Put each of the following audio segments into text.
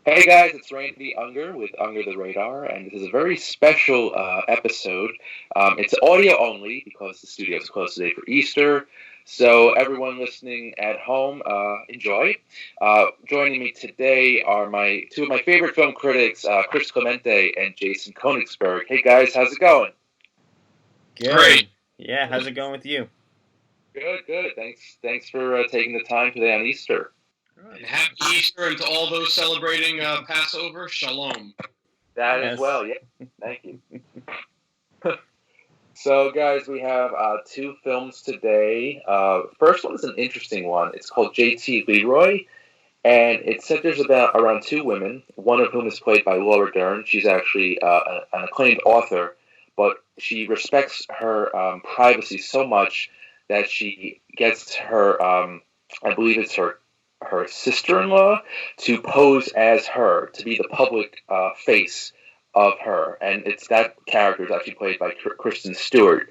Hey guys, it's Randy Unger with Unger the Radar, and this is a very special episode. It's audio only because the studio is closed today for Easter. So everyone listening at home, enjoy. Joining me today are my two of my favorite film critics, Chris Clemente and Jason Konigsberg. Hey guys, how's it going? Great. Good. Yeah, how's it going with you? Good, good. Thanks for taking the time today on Easter. And happy Easter and to all those celebrating Passover. Shalom. That as Yes. well, yeah. Thank you. So, guys, we have two films today. First one is an interesting one. It's called J.T. Leroy, and it centers about around two women, one of whom is played by Laura Dern. She's actually an acclaimed author, but she respects her privacy so much that she gets her, I believe it's her sister-in-law, to pose as her, to be the public face of her, and it's that character is actually played by Kristen Stewart.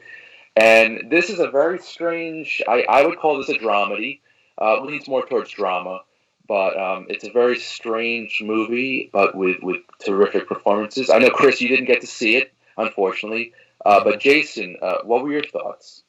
And this is a very strange. I would call this a dramedy. Leans more towards drama, but it's a very strange movie, but with terrific performances. I know Chris, you didn't get to see it, unfortunately, but Jason, what were your thoughts?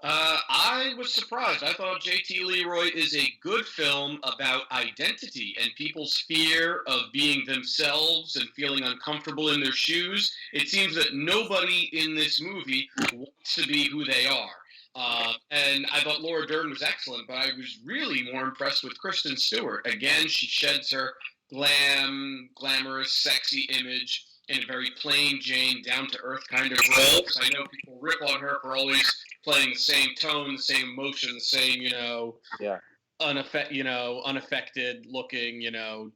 I was surprised. I thought J.T. Leroy is a good film about identity and people's fear of being themselves and feeling uncomfortable in their shoes. It seems that nobody in this movie wants to be who they are. And I thought Laura Dern was excellent, but I was really more impressed with Kristen Stewart. Again, she sheds her glamorous, sexy image in a very plain Jane, down to earth kind of role. Because I know people rip on her for always playing the same tone, the same emotion, the same, Yeah. unaffected looking,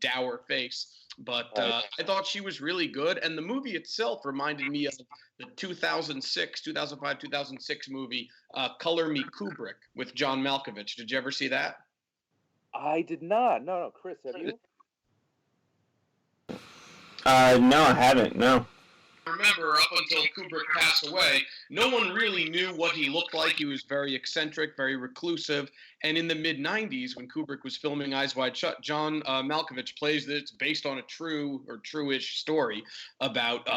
dour face. But Right. I thought she was really good, and the movie itself reminded me of the 2005, 2006 movie Color Me Kubrick with John Malkovich. Did you ever see that? I did not. No, no, Chris, have you? No, I haven't. No. Remember, up until Kubrick passed away, no one really knew what he looked like. He was very eccentric, very reclusive. And in the mid 90s, when Kubrick was filming Eyes Wide Shut, John Malkovich plays that it's based on a true or true-ish story about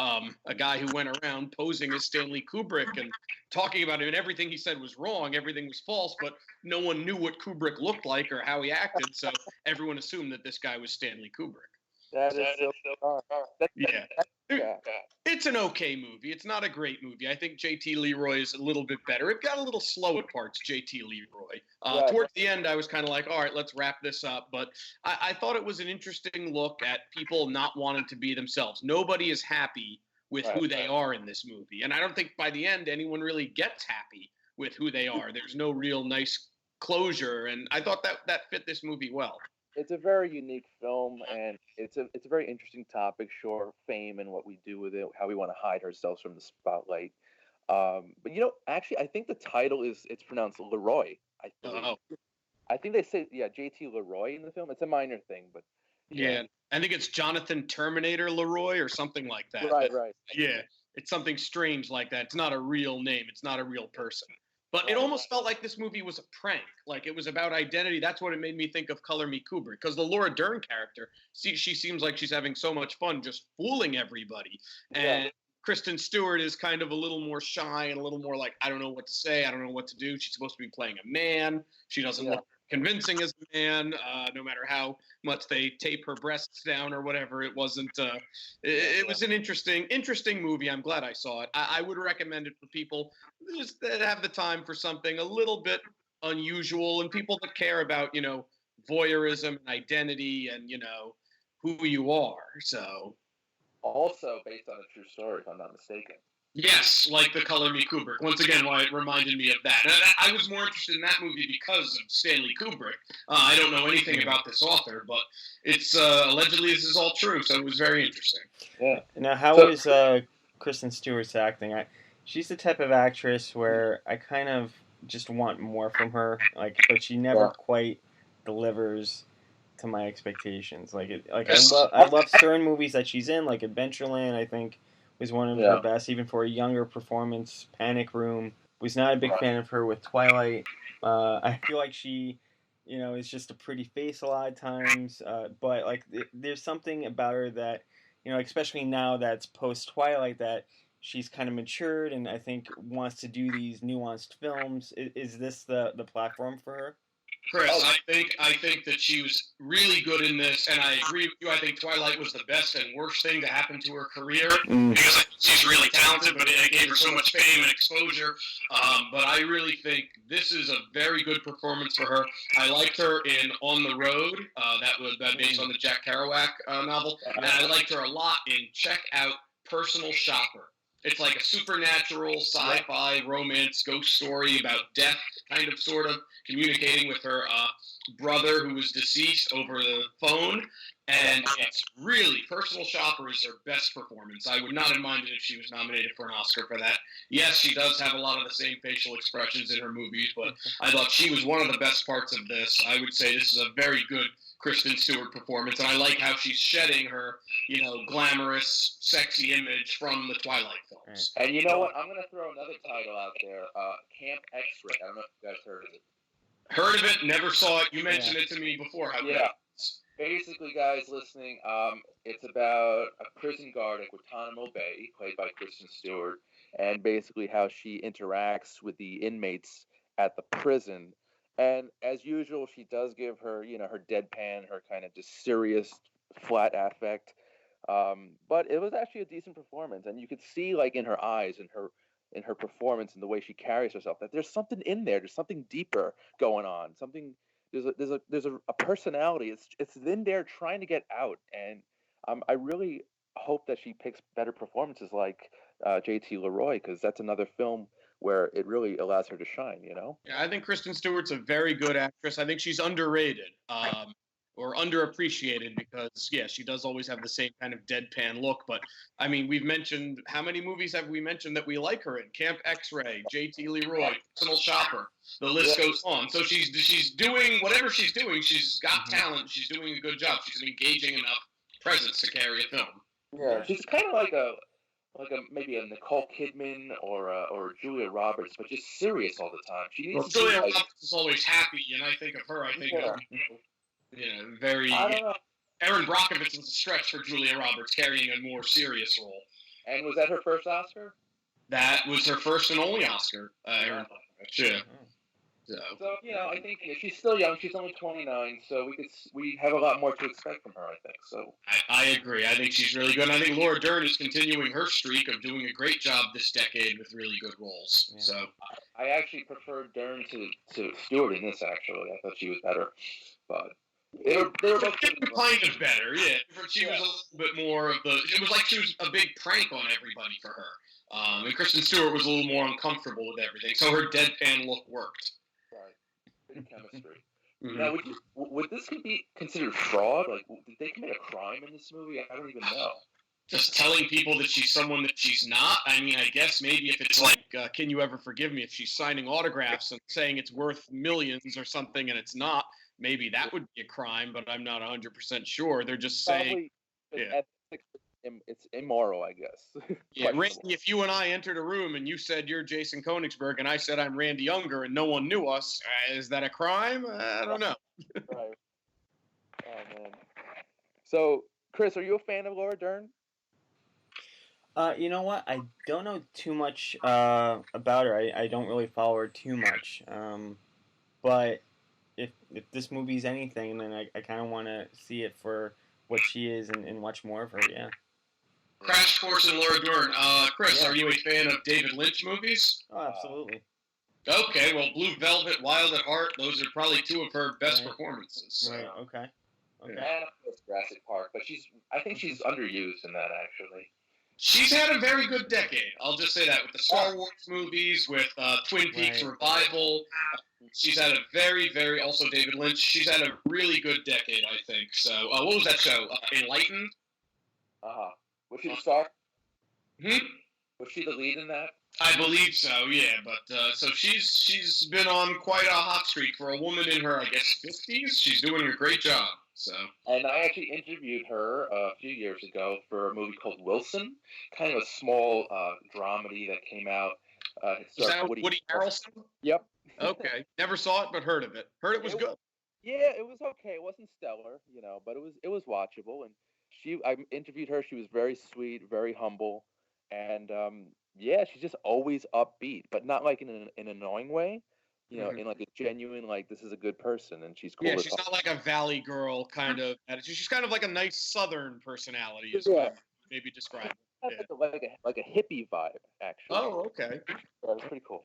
a guy who went around posing as Stanley Kubrick and talking about him, and everything he said was wrong, everything was false, but no one knew what Kubrick looked like or how he acted, so everyone assumed that this guy was Stanley Kubrick. That is so bizarre. Yeah. Yeah. It's an okay movie. It's not a great movie. I think J.T. Leroy is a little bit better. It got a little slow at parts, J.T. Leroy. Right. Towards the end, I was kind of like, all right, let's wrap this up. But I thought it was an interesting look at people not wanting to be themselves. Nobody is happy with who they are in this movie. And I don't think by the end anyone really gets happy with who they are. There's no real nice closure. And I thought that fit this movie well. It's a very unique film, and it's a very interesting topic. Sure, fame and what we do with it, how we want to hide ourselves from the spotlight. But actually, I think the title is it's pronounced Leroy. I believe. Oh, I think they say J.T. Leroy in the film. It's a minor thing, but yeah. I think it's Jonathan Terminator Leroy or something like that. right. Yeah, it's something strange like that. It's not a real name. It's not a real person. But it almost felt like this movie was a prank. Like it was about identity. That's what it made me think of Color Me Kubrick. Because the Laura Dern character, she seems like she's having so much fun just fooling everybody. And Kristen Stewart is kind of a little more shy and a little more like, I don't know what to say. I don't know what to do. She's supposed to be playing a man. She doesn't look convincing as a man, no matter how much they tape her breasts down or whatever. It wasn't. It was an interesting movie. I'm glad I saw it. I would recommend it for people just that have the time for something a little bit unusual and people that care about voyeurism and identity and who you are. So Also based on a true story, if I'm not mistaken. yes, like the Color Me Kubrick. Once again, why it reminded me of that. And I was more interested in that movie because of Stanley Kubrick. I don't know anything about this author, but it's allegedly this is all true, so it was very interesting. Yeah. Now, how is Kristen Stewart's acting? She's the type of actress where I kind of just want more from her, but she never quite delivers to my expectations. I love certain movies that she's in, like Adventureland. I think was one of her best, even for a younger performance. Panic Room was not a big fan of her with Twilight. I feel like she is just a pretty face a lot of times. But like, there's something about her that, especially now that's post Twilight, that she's kind of matured and I think wants to do these nuanced films. Is this the platform for her? Chris, I think that she was really good in this, and I agree with you. I think Twilight was the best and worst thing to happen to her career because I think she's really talented, but it gave her so much fame and exposure. But I really think this is a very good performance for her. I liked her in On the Road, that was based on the Jack Kerouac novel, and I liked her a lot in Check Out Personal Shopper. It's like a supernatural sci-fi romance ghost story about death, kind of, sort of, communicating with her brother who was deceased over the phone. And it's really, Personal Shopper is her best performance. I would not have minded if she was nominated for an Oscar for that. Yes, she does have a lot of the same facial expressions in her movies, but I thought she was one of the best parts of this. I would say this is a very good Kristen Stewart performance, and I like how she's shedding her, glamorous, sexy image from the Twilight films. And you know what? I'm going to throw another title out there, Camp X-Ray. I don't know if you guys heard of it. Heard of it, never saw it. You mentioned it to me before. Basically, guys listening, it's about a prison guard at Guantanamo Bay, played by Kristen Stewart, and basically how she interacts with the inmates at the prison. And as usual, she does give her, her deadpan, her kind of just serious, flat affect. But it was actually a decent performance, and you could see, like, in her eyes and her performance and the way she carries herself, that there's something in there. There's something deeper going on. Something. There's a personality. It's in there trying to get out, and I really hope that she picks better performances like J.T. Leroy, because that's another film where it really allows her to shine. Yeah, I think Kristen Stewart's a very good actress. I think she's underrated. Or underappreciated because, she does always have the same kind of deadpan look. But, I mean, we've mentioned, how many movies have we mentioned that we like her in? Camp X-Ray, J.T. Leroy, Personal Shopper. The list goes on. So she's doing whatever she's doing. She's got talent. She's doing a good job. She's an engaging enough presence to carry a film. Yeah, she's kind of like a maybe a Nicole Kidman or Julia Roberts, but just serious all the time. She needs Julia Roberts is always happy, and I think of her. I think of very. I don't know. Erin Brockovich was a stretch for Julia Roberts, carrying a more serious role. And was that her first Oscar? That was her first and only Oscar, Erin Brockovich. Yeah. So I think she's still young. She's only 29, so we have a lot more to expect from her, I think. So I agree. I think she's really good. And I think Laura Dern is continuing her streak of doing a great job this decade with really good roles. Yeah. So I actually preferred Dern to Stewart in this. Actually, I thought she was better, but they were both kind of better. Yeah, she was a little bit more of the. It was like she was a big prank on everybody for her. And Kristen Stewart was a little more uncomfortable with everything, so her deadpan look worked. Right. Good chemistry. Mm-hmm. Now, would this be considered fraud? Like, did they commit a crime in this movie? I don't even know. Just telling people that she's someone that she's not? I mean, I guess maybe if it's like, Can You Ever Forgive Me? If she's signing autographs and saying it's worth millions or something and it's not, maybe that would be a crime, but I'm not 100% sure. They're just saying... It's immoral, I guess. Yeah, Randy, if you and I entered a room and you said you're Jason Konigsberg and I said I'm Randy Unger and no one knew us, is that a crime? I don't know. Right. Oh, man. So, Chris, are you a fan of Laura Dern? You know what? I don't know too much about her. I don't really follow her too much. But if this movie's anything, then I kind of want to see it for what she is and watch more of her, yeah. Crash Course in Laura Dern. Chris, are you a fan of David Lynch movies? Oh, absolutely. Okay, well, Blue Velvet, Wild at Heart, those are probably two of her best performances. So. Right, okay. And of course Jurassic Park, but I think she's underused in that, actually. She's had a very good decade. I'll just say that with the Star Wars movies, with Twin Peaks Revival. She's had a very, very, also David Lynch, she's had a really good decade, I think. So, what was that show? Enlightened? Uh-huh. Was she the star? Hmm? Was she the lead in that? I believe so, yeah. But, so she's been on quite a hot streak for a woman in her, I guess, 50s. She's doing a great job. So. And I actually interviewed her a few years ago for a movie called Wilson, kind of a small dramedy that came out. Is that Woody Harrelson? Yep. Okay. Never saw it, but heard of it. Heard it was good. Yeah, it was okay. It wasn't stellar, but it was watchable. And I interviewed her. She was very sweet, very humble, and yeah, she's just always upbeat, but not like in an annoying way. Hmm. In like a genuine, like, this is a good person and she's Yeah, cool to she's talk. not like a valley girl kind of attitude. She's kind of like a nice Southern personality, is what I Yeah, would maybe describe had it. like a hippie vibe, Yeah. actually. Oh, okay. Yeah, it was pretty cool.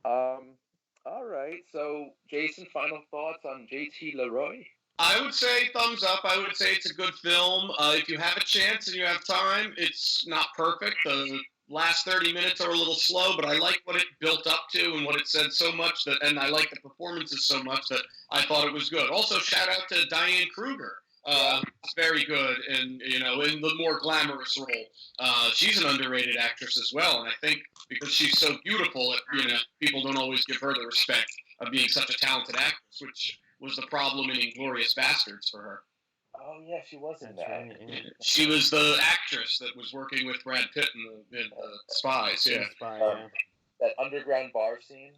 Um, all right. So, Jason, final thoughts on JT Leroy? I would say thumbs up. I would say it's a good film. If you have a chance and you have time, it's not perfect. The last 30 minutes are a little slow, but I like what it built up to and what it said so much that, and I like the performances so much that I thought it was good. Also, shout out to Diane Kruger. It's very good, and in the more glamorous role, she's an underrated actress as well. And I think because she's so beautiful, people don't always give her the respect of being such a talented actress, which was the problem in Inglourious Bastards for her. Oh yeah, she was in That's that. right. Yeah. She was the actress that was working with Brad Pitt in the Spies. Yeah. Spy, Um, yeah. that underground bar scene.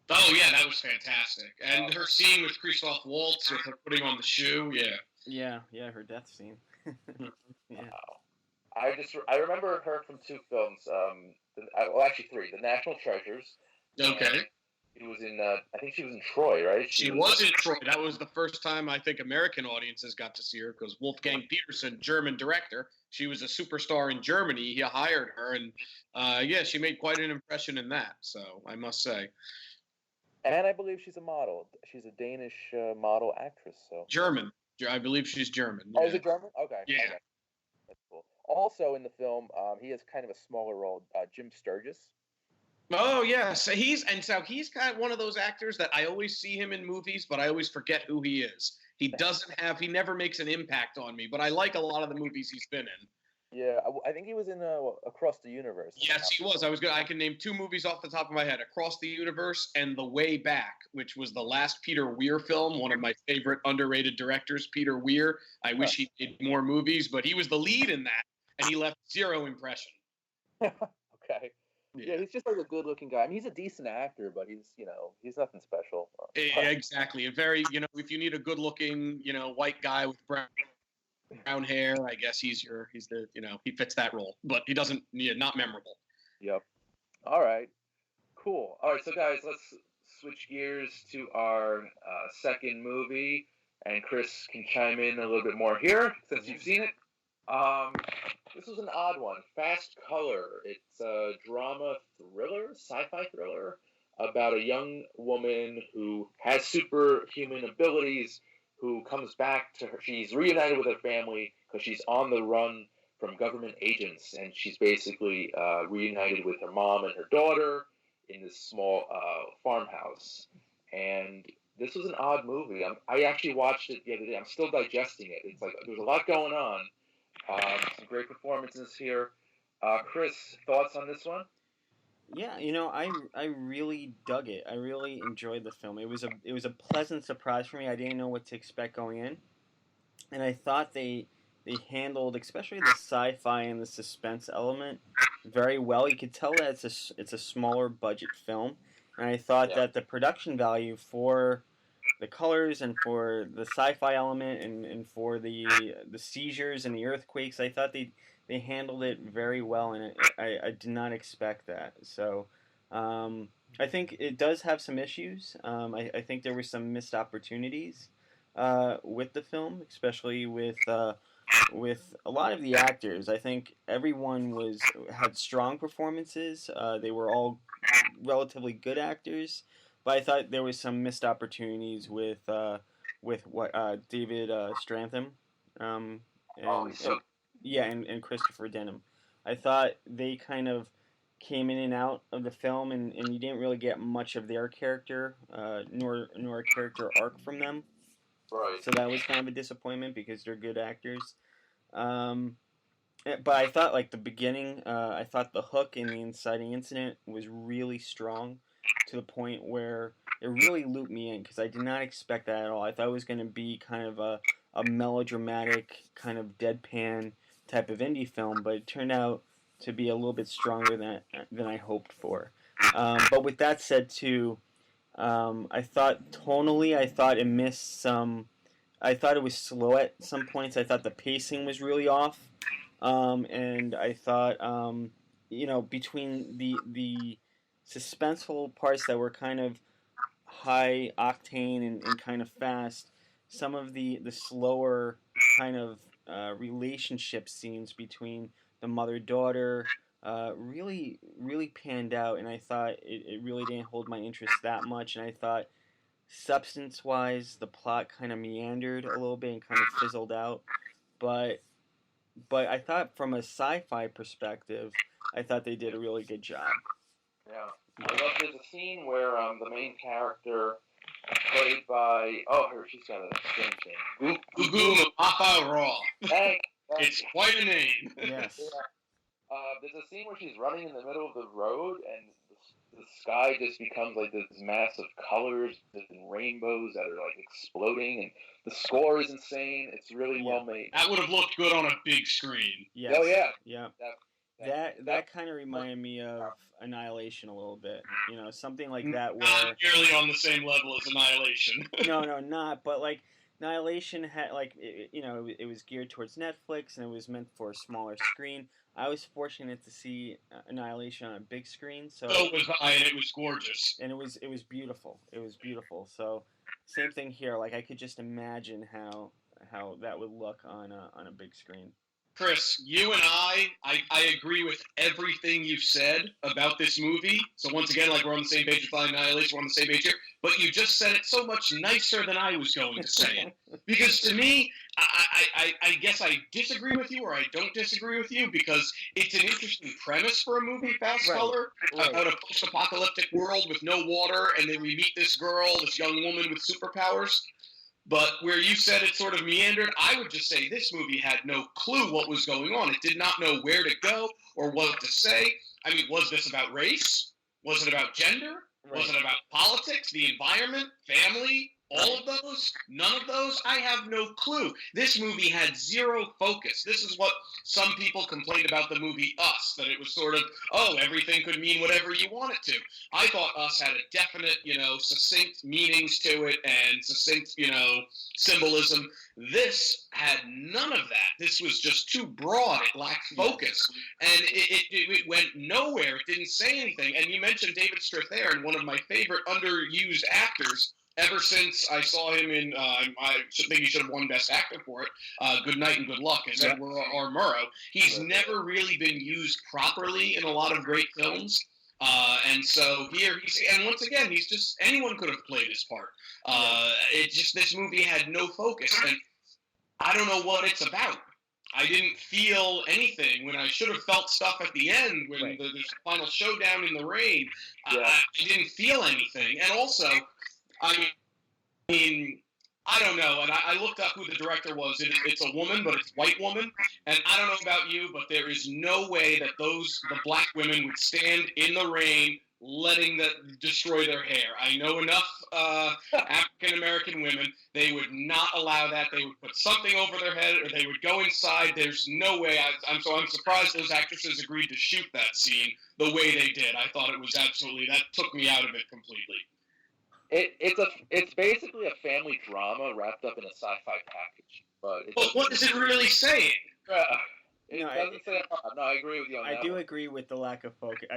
Oh yeah, that was fantastic. And her scene with Christoph Waltz with her putting on the shoe. Yeah. Yeah, her death scene. Yeah. Wow. I remember her from two films. Well, actually three. The National Treasures. And Okay. she was in. I think she was in Troy, right? She was in Troy. That was the first time I think American audiences got to see her because Wolfgang Petersen, German director, she was a superstar in Germany. He hired her, and yeah, she made quite an impression in that. So I must say, And I believe she's a model. She's a Danish model actress. So. German. I believe she's German. Oh, is Yeah. it German? Okay. Yeah. Okay. That's cool. Also in the film, he has kind of a smaller role. Jim Sturgis. Oh yeah, so he's kind of one of those actors that I always see him in movies, but I always forget who he is. He never makes an impact on me, but I like a lot of the movies he's been in. Yeah, I think he was in Across the Universe. Yes, he was. I was good. I can name two movies off the top of my head: Across the Universe and The Way Back, which was the last Peter Weir film. One of my favorite underrated directors, Peter Weir. I wish he did more movies, but he was the lead in that, and he left zero impression. Okay. Yeah, he's just like a good-looking guy. I mean, he's a decent actor, but he's nothing special. Exactly. A very, if you need a good-looking, white guy with brown hair, I guess he fits that role, but he doesn't, not memorable. Yep. All right. Cool. All right, so guys, let's switch gears to our second movie, and Chris can chime in a little bit more here since you've seen it. This was an odd one. Fast Color. It's a drama thriller, sci-fi thriller, about a young woman who has superhuman abilities, who comes back to her. She's reunited with her family because she's on the run from government agents, and she's basically reunited with her mom and her daughter in this small farmhouse. And this was an odd movie. I actually watched it the other day. I'm still digesting it. It's like there's a lot going on. Some great performances here. Chris, thoughts on this one? Yeah, I really dug it. I really enjoyed the film. It was a pleasant surprise for me. I didn't know what to expect going in, and I thought they handled especially the sci-fi and the suspense element very well. You could tell that it's a smaller budget film, and I thought that the production value for the colors and for the sci-fi element and for the seizures and the earthquakes, I thought they handled it very well, and I did not expect that. So I think it does have some issues. I think there were some missed opportunities with the film, especially with a lot of the actors. I think everyone had strong performances. They were all relatively good actors, but I thought there was some missed opportunities with what David Strathairn, and Christopher Denham. I thought they kind of came in and out of the film, and you didn't really get much of their character, nor a character arc from them. Right. So that was kind of a disappointment because they're good actors. Um, but I thought like the beginning, I thought the hook in the inciting incident was really strong to the point where it really looped me in because I did not expect that at all. I thought it was going to be kind of a melodramatic, kind of deadpan type of indie film, but it turned out to be a little bit stronger than I hoped for. But with that said, too, I thought tonally, I thought it missed some. I thought it was slow at some points. I thought the pacing was really off, and I thought, between the suspenseful parts that were kind of high octane and kind of fast, some of the slower kind of relationship scenes between the mother daughter really panned out, and I thought it really didn't hold my interest that much, and I thought substance wise the plot kind of meandered a little bit and kind of fizzled out, but I thought from a sci-fi perspective, I thought they did a really good job. Yeah. I love there's a scene where the main character, played by she's got a strange name. Gugu Mapapa Raw. Thank It's quite a name. Yes. Yeah. There's a scene where she's running in the middle of the road, and the sky just becomes like this mass of colors and rainbows that are like exploding, and the score is insane. It's really well made. That would have looked good on a big screen. Yes. Oh yeah. Yeah. That kind of reminded me of Annihilation a little bit. Something like that where... Not nearly on the same level as Annihilation. No, not. But, like, Annihilation had, like, it was geared towards Netflix, and it was meant for a smaller screen. I was fortunate to see Annihilation on a big screen. So was I, and it was gorgeous. And it was beautiful. It was beautiful. So, same thing here. Like, I could just imagine how that would look on a big screen. Chris, you and I agree with everything you've said about this movie. So once again, like we're on the same page with Annihilation, we're on the same page here. But you just said it so much nicer than I was going to say it. Because to me, I guess I disagree with you or I don't disagree with you because it's an interesting premise for a movie, Fast Color, about a post-apocalyptic world with no water, and then we meet this girl, this young woman with superpowers. But where you said it sort of meandered, I would just say this movie had no clue what was going on. It did not know where to go or what to say. I mean, was this about race? Was it about gender? Right. Was it about politics, the environment, family? All of those? None of those? I have no clue. This movie had zero focus. This is what some people complained about the movie Us, that it was sort of, everything could mean whatever you want it to. I thought Us had a definite, succinct meanings to it and succinct, symbolism. This had none of that. This was just too broad. It lacked focus. And it went nowhere. It didn't say anything. And you mentioned David Strathairn, one of my favorite underused actors. Ever since I saw him in, I think he should have won Best Actor for it, Good Night and Good Luck as Edward R. Murrow. He's never really been used properly in a lot of great films. And so here, and once again, he's just, anyone could have played his part. This movie had no focus, and I don't know what it's about. I didn't feel anything when I should have felt stuff at the end when there's the final showdown in the rain. I didn't feel anything. And also, I mean, I don't know, and I looked up who the director was. It's a woman, but it's a white woman, and I don't know about you, but there is no way that the black women would stand in the rain letting that destroy their hair. I know enough African-American women, they would not allow that. They would put something over their head, or they would go inside. There's no way. I'm surprised those actresses agreed to shoot that scene the way they did. I thought it was absolutely, that took me out of it completely. It's basically a family drama wrapped up in a sci-fi package. But what is it really saying? It doesn't say that. No, I agree with you on that. I do agree with the lack of focus.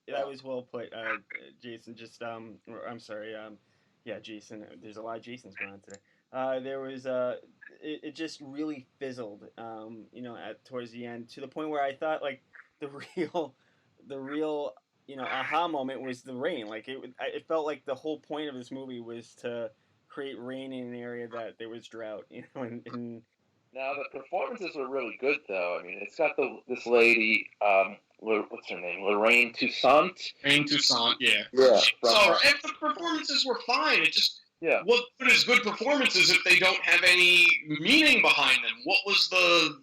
That was well put, Jason. Just I'm sorry. Jason. There's a lot of Jasons going on today. There was it just really fizzled. Towards the end, to the point where I thought like the real aha moment was the rain. Like it felt like the whole point of this movie was to create rain in an area that there was drought. Now the performances were really good, though. I mean, it's got this lady, what's her name, Lorraine Toussaint. Lorraine Toussaint, yeah. Yeah. And the performances were fine. It just what good is good performances if they don't have any meaning behind them? What was the?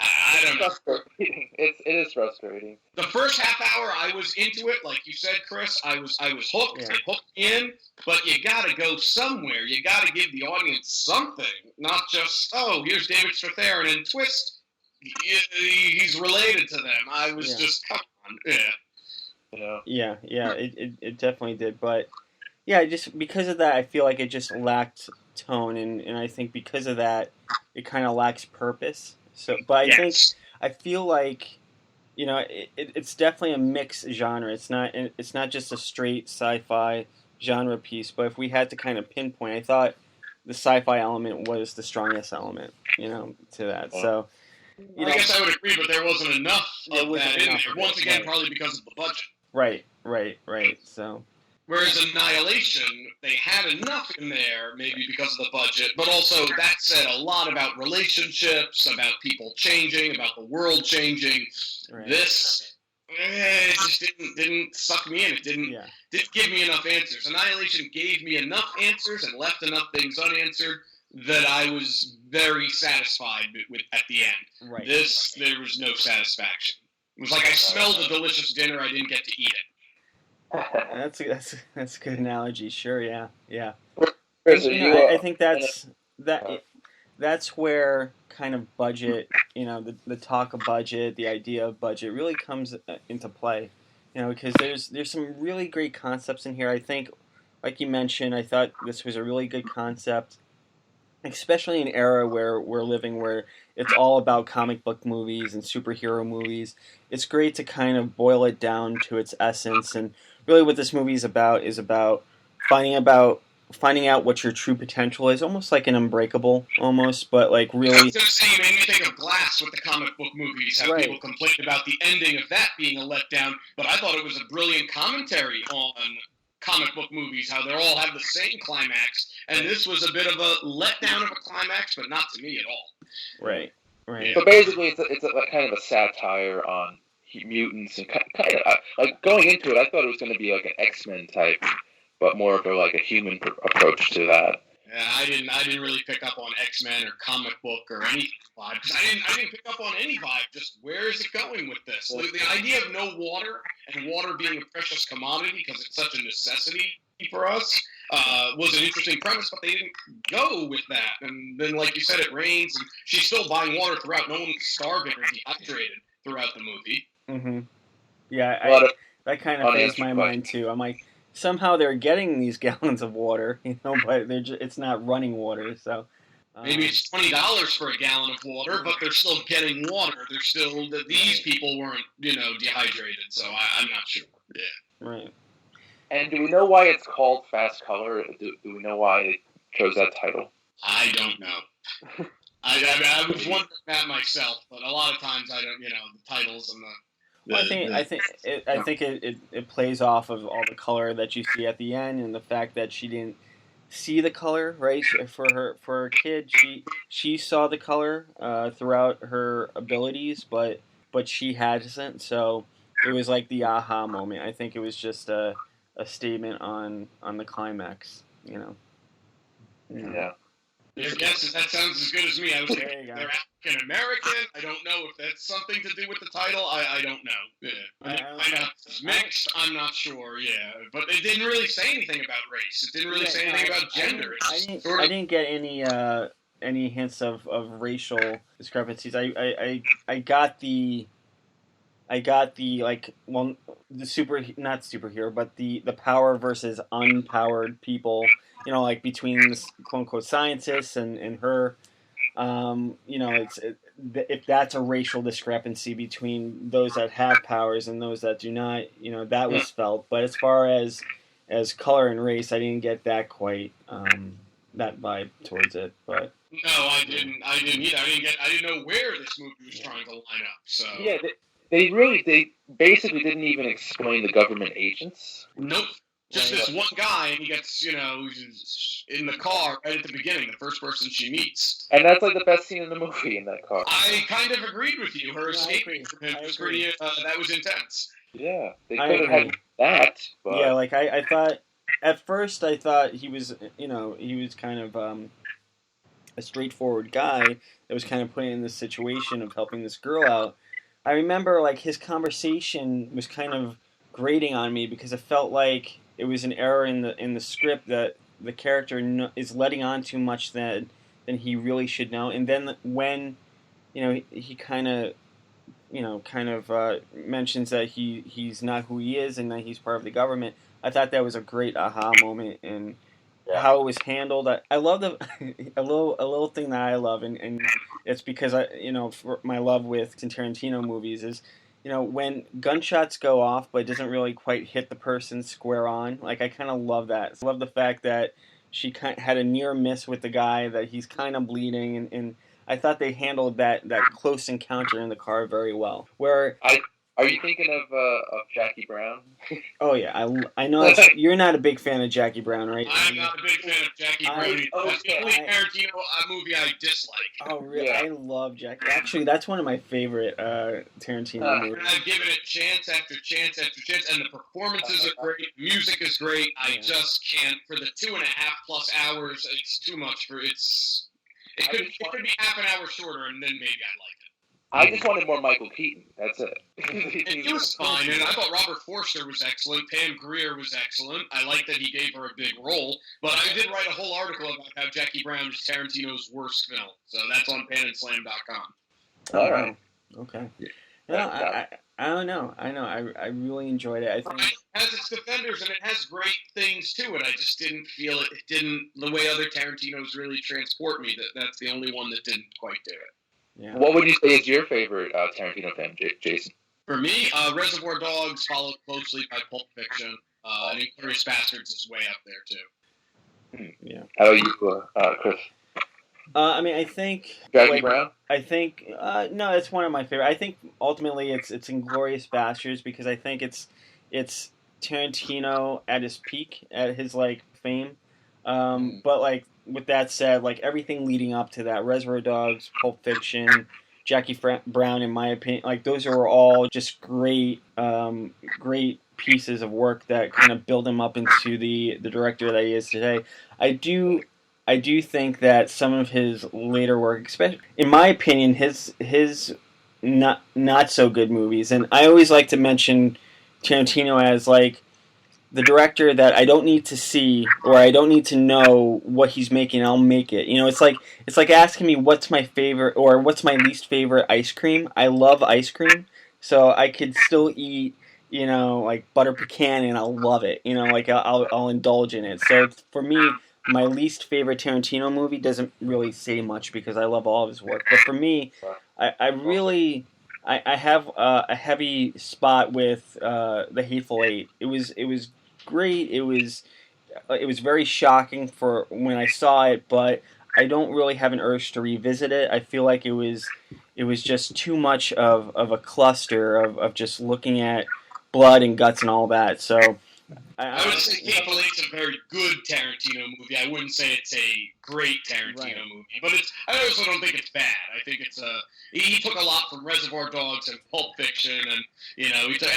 I don't know. It is frustrating. The first half hour, I was into it, like you said, Chris. I was hooked. Yeah. Hooked in. But you got to go somewhere. You got to give the audience something, not just here's David Strathairn and twist. He's related to them. I was just come on, yeah. Yeah. Yeah, it definitely did. But yeah, just because of that, I feel like it just lacked tone, and I think because of that, it kind of lacks purpose. So, but Yes. I feel like it's definitely a mixed genre. It's not just a straight sci-fi genre piece. But if we had to kind of pinpoint, I thought the sci-fi element was the strongest element, to that. Yeah. So, I guess I would agree, but there wasn't enough there of wasn't that in enough there. of it. Once again, Right, probably because of the budget. right. So, Whereas Annihilation, they had enough in there, maybe because of the budget, but also that said a lot about relationships, about people changing, about the world changing. right. This, it just didn't suck me in. It didn't give me enough answers. Annihilation gave me enough answers and left enough things unanswered that I was very satisfied with at the end. Right. This, there was no satisfaction. It was like I smelled a delicious dinner, I didn't get to eat it. That's a good analogy. Sure, yeah. Chris, And, I think that's where kind of budget, the talk of budget, the idea of budget really comes into play. Because there's some really great concepts in here. I think, like you mentioned, I thought this was a really good concept, especially in an era where we're living, where it's all about comic book movies and superhero movies. It's great to kind of boil it down to its essence, and really what this movie is about finding out what your true potential is, almost like an Unbreakable, almost, but like really. I was going to say, you made me think of Glass with the comic book movies, how people complain about the ending of that being a letdown, but I thought it was a brilliant commentary on comic book movies, how they all have the same climax, and this was a bit of a letdown of a climax, but not to me at all. Right. So basically, it's a kind of a satire on mutants, and kind of like going into it, I thought it was going to be like an X-Men type, but more of a human approach to that. Yeah, I didn't really pick up on X-Men or comic book or any vibe. I didn't pick up on any vibe. Just where is it going with this? The idea of no water and water being a precious commodity because it's such a necessity for us was an interesting premise, but they didn't go with that. And then, like you said, it rains, and she's still buying water throughout. No one's starving or dehydrated throughout the movie. Mm-hmm. Yeah, that kind of fazed my mind too. I'm like, somehow they're getting these gallons of water, but it's not running water. So maybe it's $20 for a gallon of water, but they're still getting water. They're still these people weren't dehydrated. So I'm not sure. Yeah. Right. And do we know why it's called Fast Color? Do we know why it chose that title? I don't know. I was wondering that myself, but a lot of times I don't. The titles and the. Well, I think it plays off of all the color that you see at the end, and the fact that she didn't see the color, right? For her kid, she saw the color throughout her abilities, but she hasn't. So it was like the aha moment. I think it was just a statement on the climax. Yeah. Your guess that sounds as good as me. I was thinking they're African American. I don't know if that's something to do with the title. I don't know. Yeah. I know it's mixed. I'm not sure. Yeah, but it didn't really say anything about race. It didn't really say anything about gender. I didn't get any hints of racial discrepancies. I got the not superhero, but the power versus unpowered people. Like between this quote unquote scientists and her. If that's a racial discrepancy between those that have powers and those that do not, that was felt. But as far as color and race, I didn't get that quite that vibe towards it. But no, I didn't either. I didn't know where this movie was trying to line up. So yeah, they basically didn't even explain the government agents. Nope. Just this one guy, and he gets, in the car right at the beginning, the first person she meets. And that's like the best scene in the movie, in that car. I kind of agreed with you. Her escaping from him was pretty, that was intense. Yeah, they could have had that. But... Yeah, like I thought, at first I thought he was, he was kind of a straightforward guy that was kind of put in this situation of helping this girl out. I remember, like, his conversation was kind of grating on me because it felt like it was an error in the script that the character is letting on too much than he really should know. And then when he kind of kind of mentions that he's not who he is and that he's part of the government. I thought that was a great aha moment, and how it was handled. I love the a little thing that I love, and it's because for my love with Tarantino movies is, when gunshots go off but it doesn't really quite hit the person square on. Like, I kind of love that. I love the fact that she had a near miss with the guy, that he's kind of bleeding, and I thought they handled that close encounter in the car very well. Are you thinking of Jackie Brown? Oh yeah, I know you're not a big fan of Jackie Brown, right? I'm not a big fan of Jackie Brown. That's the only Tarantino movie I dislike. Oh really? Yeah. I love Jackie. Actually, that's one of my favorite Tarantino movies. And I've given it chance after chance after chance, and the performances are great. Music is great. I just can't, for the 2.5+ hours. It's too much for it's. It could be half an hour shorter, and then maybe I'd like it. I just wanted more Michael Keaton. That's it. He was fine, and I thought Robert Forster was excellent. Pam Grier was excellent. I like that he gave her a big role. But I did write a whole article about how Jackie Brown is Tarantino's worst film. So that's on panandslam.com. All right. Okay. I don't know. I really enjoyed it. I think it has its defenders, and it has great things to it. I just didn't feel it. It didn't, the way other Tarantinos really transport me. That's the only one that didn't quite do it. Yeah. What would you say is your favorite Tarantino film, Jason? For me, Reservoir Dogs followed closely by Pulp Fiction. And Inglourious Basterds is way up there, too. Yeah. How about you, Chris? I think Jackie Brown? I think no, it's one of my favorite. I think ultimately it's Inglourious Basterds, because I think it's Tarantino at his peak, at his fame. But with that said, everything leading up to that, Reservoir Dogs, Pulp Fiction, Jackie Brown, in my opinion, those are all just great pieces of work that kind of build him up into the director that he is today. I do think that some of his later work, especially in my opinion, his not so good movies, and I always like to mention Tarantino as the director that I don't need to see, or I don't need to know what he's making, I'll make it. It's like asking me what's my favorite or what's my least favorite ice cream. I love ice cream, so I could still eat, butter pecan, and I'll love it. I'll indulge in it. So for me, my least favorite Tarantino movie doesn't really say much, because I love all of his work. But for me, I really have a heavy spot with The Hateful Eight. It was great. It was very shocking for when I saw it, but I don't really have an urge to revisit it. I feel like it was just too much of a cluster of just looking at blood and guts and all that. So I would say Hateful Eight's a very good Tarantino movie. I wouldn't say it's a great Tarantino movie, but I also don't think it's bad. I think it's he took a lot from Reservoir Dogs and Pulp Fiction, and and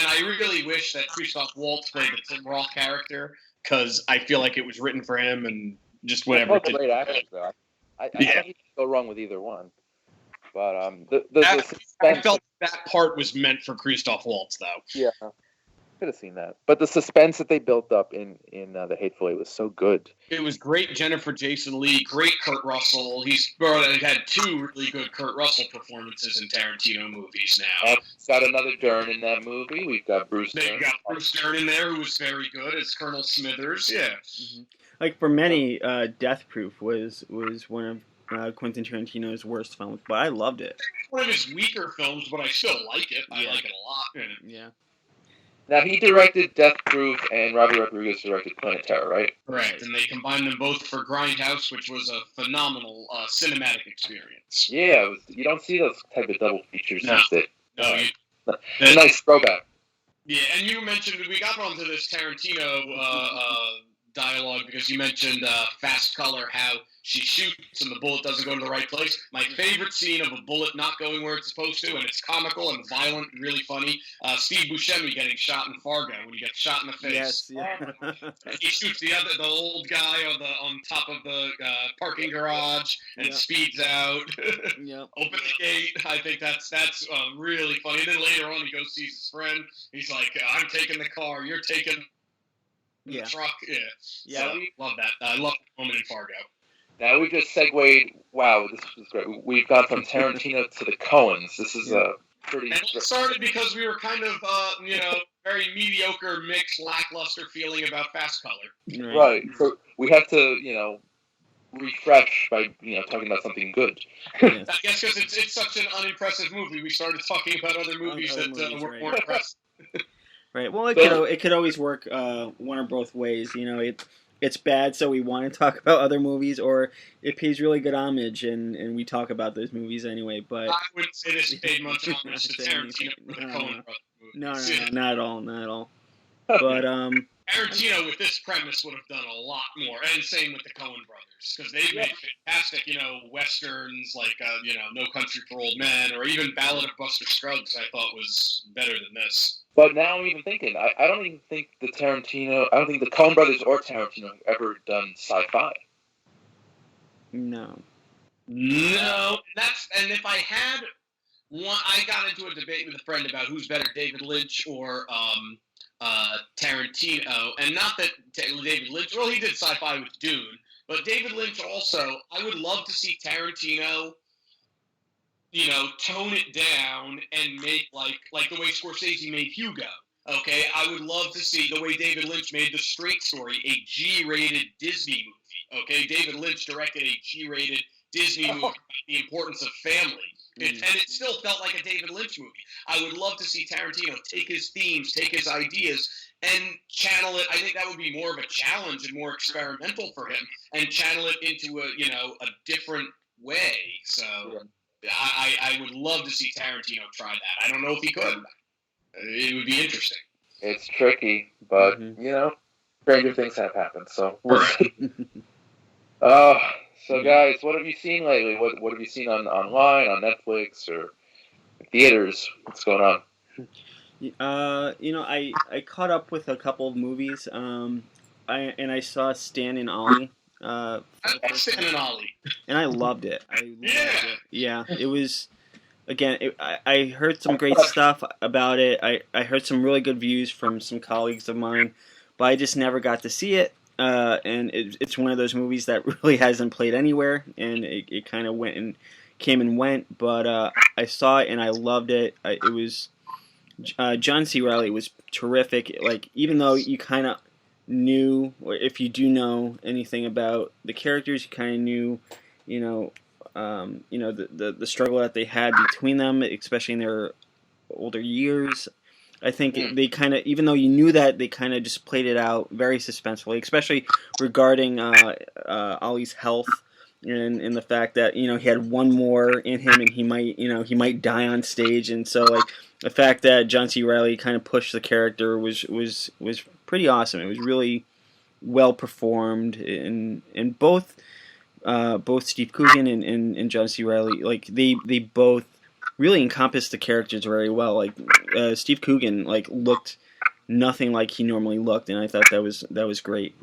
I really wish that Christoph Waltz played the Tim Roth character, because I feel like it was written for him, and just whatever. Both great actors, though. I think you can go wrong with either one. But I felt that part was meant for Christoph Waltz, though. Yeah. Could have seen that, but the suspense that they built up in The Hateful Eight was so good. It was great. Jennifer Jason Leigh, great Kurt Russell. He's had 2 really good Kurt Russell performances in Tarantino movies now. Got another Dern in that movie. We've got Bruce. They've got Bruce Dern in there, who was very good as Colonel Smithers. Yeah. Mm-hmm. For many, Death Proof was one of Quentin Tarantino's worst films, but I loved it. One of his weaker films, but I still like it. I like it a lot. Yeah. Now, he directed Death Proof, and Robert Rodriguez directed Planet Terror, right? Right, and they combined them both for Grindhouse, which was a phenomenal cinematic experience. Yeah, you don't see those type of double features. No. A nice throwback. Yeah, and you mentioned, we got onto this Tarantino dialogue because you mentioned Fast Color, how she shoots and the bullet doesn't go to the right place. My favorite scene of a bullet not going where it's supposed to, and it's comical and violent and really funny, Steve Buscemi getting shot in Fargo when he gets shot in the face. Yes, yeah. He shoots the old guy on top of the parking garage and speeds out. Yep. Open the gate. I think that's really funny. And then later on, he goes sees his friend. He's like, "I'm taking the car. You're taking the truck." Yeah. So, love that. I love the moment in Fargo. Now we just segued. Wow, this was great. We've gone from Tarantino to the Coens. This is pretty. And it started because we were kind of, very mediocre, mixed, lackluster feeling about Fast Color. Right. So we have to, refresh by, talking about something good. Yes. I guess because it's such an unimpressive movie, we started talking about other movies were more impressive. Right. Well, it could always work one or both ways. It's bad, so we want to talk about other movies, or it pays really good homage, and we talk about those movies anyway. But I wouldn't say this paid much homage to Tarantino with the Coen Brothers movies. No, not at all. But Tarantino with this premise would have done a lot more, and same with the Coen Brothers, because they made fantastic, westerns like No Country for Old Men, or even Ballad of Buster Scruggs. I thought was better than this. But now I'm even thinking, I don't even think the Coen Brothers or Tarantino have ever done sci-fi. No. And if I had one, I got into a debate with a friend about who's better, David Lynch or Tarantino, and not that David Lynch. Well, he did sci-fi with Dune, but David Lynch also. I would love to see Tarantino, tone it down and make like the way Scorsese made Hugo. Okay, I would love to see the way David Lynch made The Straight Story, a G-rated Disney movie. Okay, David Lynch directed a G-rated Disney movie about the importance of family. And it still felt like a David Lynch movie. I would love to see Tarantino take his themes, take his ideas, and channel it. I think that would be more of a challenge and more experimental for him, and channel it into a different way. So I would love to see Tarantino try that. I don't know if he could. It would be interesting. It's tricky, but stranger things have happened. So So, guys, what have you seen lately? What have you seen online, on Netflix, or theaters? What's going on? I caught up with a couple of movies. I saw Stan and Ollie. Stan and Ollie. And I loved it. Yeah, it was. Again, I heard some great stuff about it. I heard some really good views from some colleagues of mine, but I just never got to see it. And it's one of those movies that really hasn't played anywhere, and it kind of came and went. But I saw it and I loved it. It was John C. Reilly was terrific. Like, even though you kind of knew, or if you do know anything about the characters, you kind of knew, the struggle that they had between them, especially in their older years. I think they kind of, even though you knew that, they kind of just played it out very suspensefully, especially regarding Ollie's health and the fact that he had one more in him and he might die on stage, and so the fact that John C. Reilly kind of pushed the character was pretty awesome. It was really well performed, and both Steve Coogan and John C. Reilly, they both really encompassed the characters very well. Steve Coogan looked nothing like he normally looked, and I thought that was great.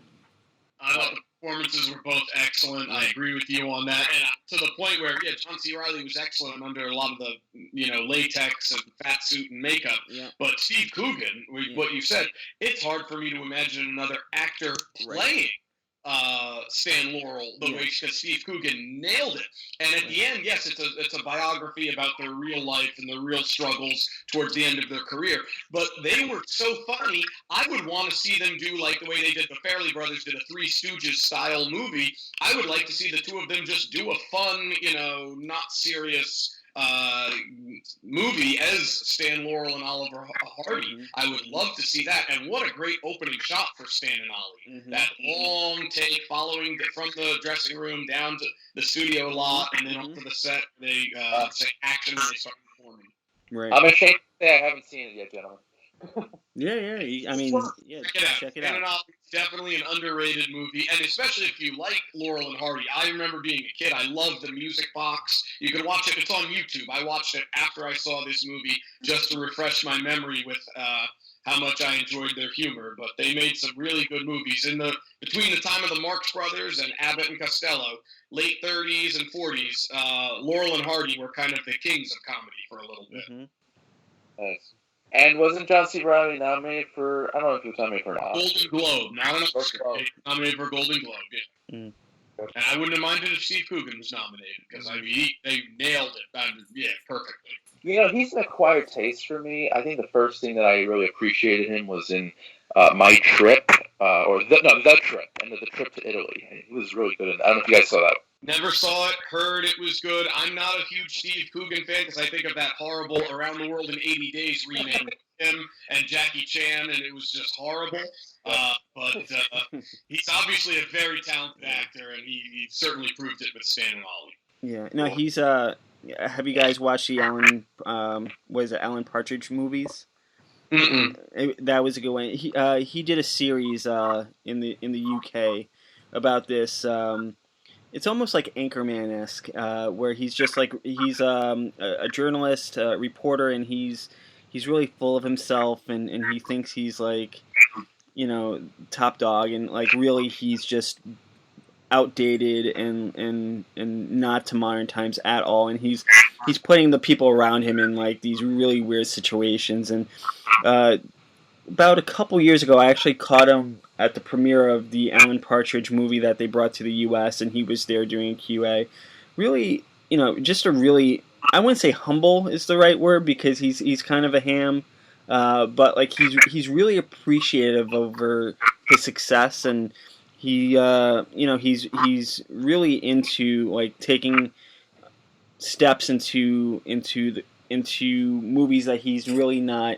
I thought the performances were both excellent. I agree with you on that, and to the point where John C. Reilly was excellent under a lot of the latex and fat suit and makeup. Yeah. But Steve Coogan, what you said, it's hard for me to imagine another actor playing Stan Laurel the way, because Steve Coogan nailed it. And at the end, yes, it's a biography about their real life and their real struggles towards the end of their career. But they were so funny. I would want to see them do like the way they did. The Farrelly Brothers did a Three Stooges style movie. I would like to see the two of them just do a fun, not serious movie as Stan Laurel and Oliver Hardy. Mm-hmm. I would love to see that. And what a great opening shot for Stan and Ollie. Mm-hmm. That long take following from the dressing room down to the studio lot and then up to the set. They say action and they start performing. Right. I'm ashamed to say I haven't seen it yet, gentlemen. Check it out. It's definitely an underrated movie, and especially if you like Laurel and Hardy. I remember being a kid. I loved the Music Box. You can watch it. It's on YouTube. I watched it after I saw this movie just to refresh my memory with how much I enjoyed their humor. But they made some really good movies between the time of the Marx Brothers and Abbott and Costello, late 30s and 40s. Laurel and Hardy were kind of the kings of comedy for a little bit. Mm-hmm. Nice. And wasn't John C. Reilly nominated for, I don't know if he was nominated for an Oscar. Golden Globe, not an Oscar. Nominated for a Golden Globe, yeah. Mm. And I wouldn't have minded if Steve Coogan was nominated, because they nailed it. Perfectly. He's an acquired taste for me. I think the first thing that I really appreciated him was in My Trip, The Trip, and the Trip to Italy. He was really good in that. I don't know if you guys saw that. Never saw it, heard it was good. I'm not a huge Steve Coogan fan because I think of that horrible Around the World in 80 Days remake with him and Jackie Chan, and it was just horrible. But he's obviously a very talented actor, and he certainly proved it with Stan and Ollie. Yeah, no, he's have you guys watched the Alan Partridge movies? That was a good one. He did a series in the UK about this. It's almost like Anchorman-esque, where he's just like he's a journalist, reporter, and he's really full of himself, and he thinks he's like, top dog, and like really he's just outdated and not to modern times at all, and he's putting the people around him in like these really weird situations. And about a couple years ago, I actually caught him at the premiere of the Alan Partridge movie that they brought to the U.S., and he was there doing QA. Really, just a really, I wouldn't say humble is the right word because he's kind of a ham, but like he's really appreciative over his success, and he's really into like taking steps into movies that he's really not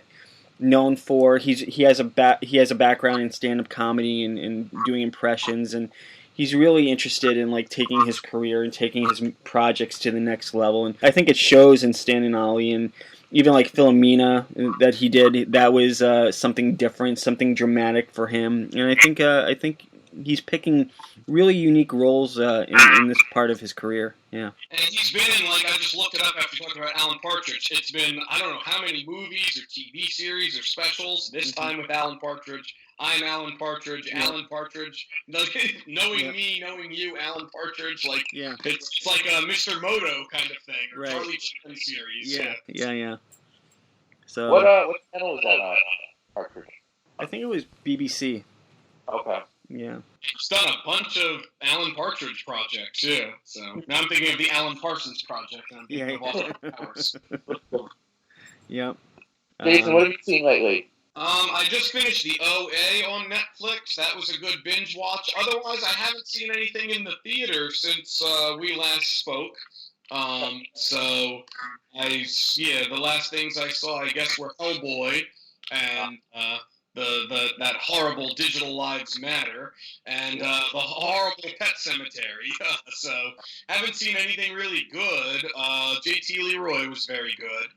known for. He has a background in stand-up comedy and doing impressions, and he's really interested in like taking his career and taking his projects to the next level. And I think it shows in Stan and Ollie, and even like Philomena that he did. That was something different, something dramatic for him. And I think he's picking really unique roles in this part of his career. Yeah. And he's been in, like, I just looked it up after talking about Alan Partridge. It's been, I don't know how many movies or TV series or specials, this time with Alan Partridge. I'm Alan Partridge, Alan Partridge. Knowing me, knowing you, Alan Partridge. Like, it's like a Mr. Moto kind of thing, or Charlie Chan series. Yeah. So what channel was that on, Partridge? I think it was BBC. Okay. Yeah. He's done a bunch of Alan Partridge projects, yeah. So now I'm thinking of the Alan Parsons project. And I'm thinking of Austin Powers. Yep. Jason, what have you seen lately? I just finished the OA on Netflix. That was a good binge watch. Otherwise, I haven't seen anything in the theater since we last spoke. So the last things I saw, I guess, were Hellboy and that horrible Digital Lives Matter and the horrible Pet Cemetery. So haven't seen anything really good. JT Leroy was very good.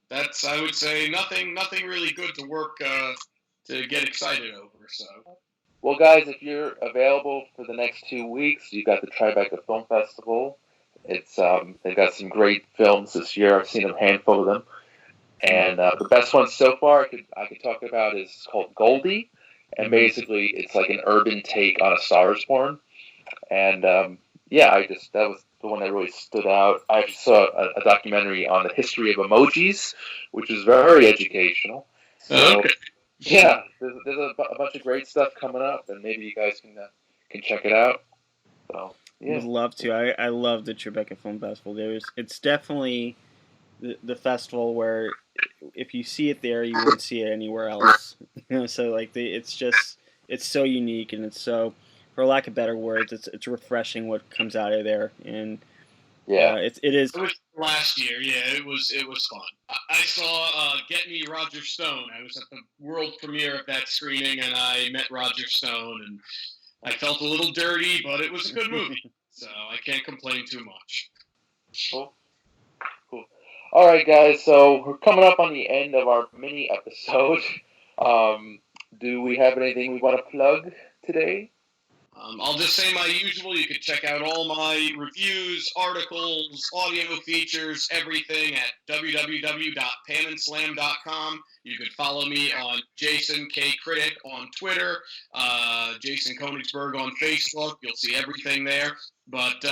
That's, I would say, nothing really good to work to get excited over. So. Well, guys, if you're available for the next 2 weeks, you've got the Tribeca Film Festival. It's they've got some great films this year. I've seen a handful of them, and the best one so far I could talk about is called Goldie, and basically it's like an urban take on A Star Is Born, and that was the one that really stood out. I actually saw a documentary on the history of emojis, which is very educational. So, yeah, there's a bunch of great stuff coming up, and maybe you guys can check it out. So, yeah. Would love to. I love the Tribeca Film Festival. It's definitely the festival where if you see it there, you won't see it anywhere else. So like it's so unique, and it's so, for lack of better words, it's refreshing what comes out of there, and it is. It was last year, it was fun. I saw Get Me Roger Stone. I was at the world premiere of that screening, and I met Roger Stone, and I felt a little dirty, but it was a good movie, so I can't complain too much. Cool. All right, guys. So we're coming up on the end of our mini episode. Do we have anything we want to plug today? I'll just say my usual. You can check out all my reviews, articles, audio features, everything at www.panandslam.com. You can follow me on Jason K. Critic on Twitter, Jason Konigsberg on Facebook. You'll see everything there. But,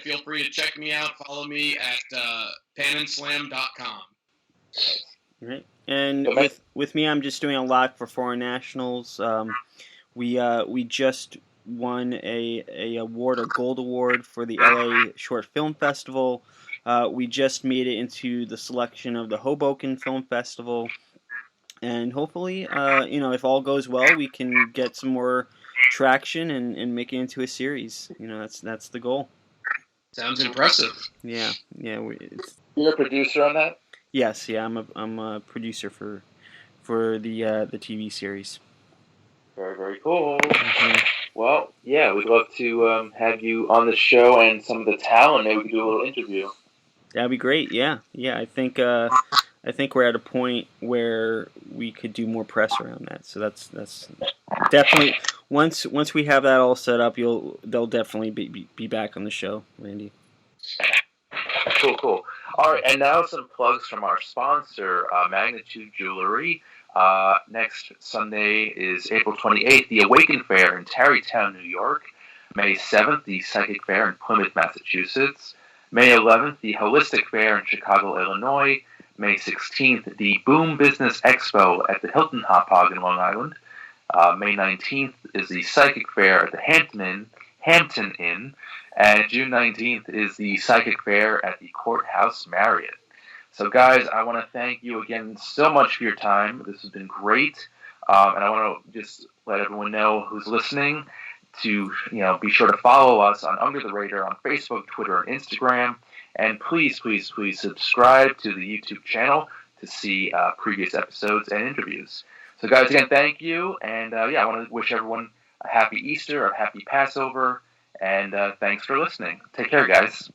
feel free to check me out. Follow me at panandslam.com. Right. And with me, I'm just doing a lot for foreign nationals. We just won a gold award for the LA Short Film Festival. We just made it into the selection of the Hoboken Film Festival, and hopefully, if all goes well, we can get some more traction and make it into a series. That's the goal. Sounds impressive. Yeah. You're a producer on that? Yes, yeah. I'm a producer for the TV series. Very, very cool. Mm-hmm. Well, yeah, we'd love to have you on the show and some of the talent. Maybe we could do a little interview. That'd be great. Yeah. I think we're at a point where we could do more press around that. So that's definitely once we have that all set up, they'll definitely be back on the show, Randy. Cool. All right, and now some plugs from our sponsor, Magnitude Jewelry. Next Sunday is April 28th, the Awaken Fair in Tarrytown, New York. May 7th, the Psychic Fair in Plymouth, Massachusetts. May 11th, the Holistic Fair in Chicago, Illinois. May 16th, the Boom Business Expo at the Hilton Hauppauge in Long Island. May 19th is the Psychic Fair at the Hampton Inn. And June 19th is the Psychic Fair at the Courthouse Marriott. So, guys, I want to thank you again so much for your time. This has been great. And I want to just let everyone know who's listening to, be sure to follow us on Under the Radar on Facebook, Twitter, and Instagram. And please subscribe to the YouTube channel to see previous episodes and interviews. So, guys, again, thank you. And, I want to wish everyone a happy Easter, a happy Passover. And thanks for listening. Take care, guys.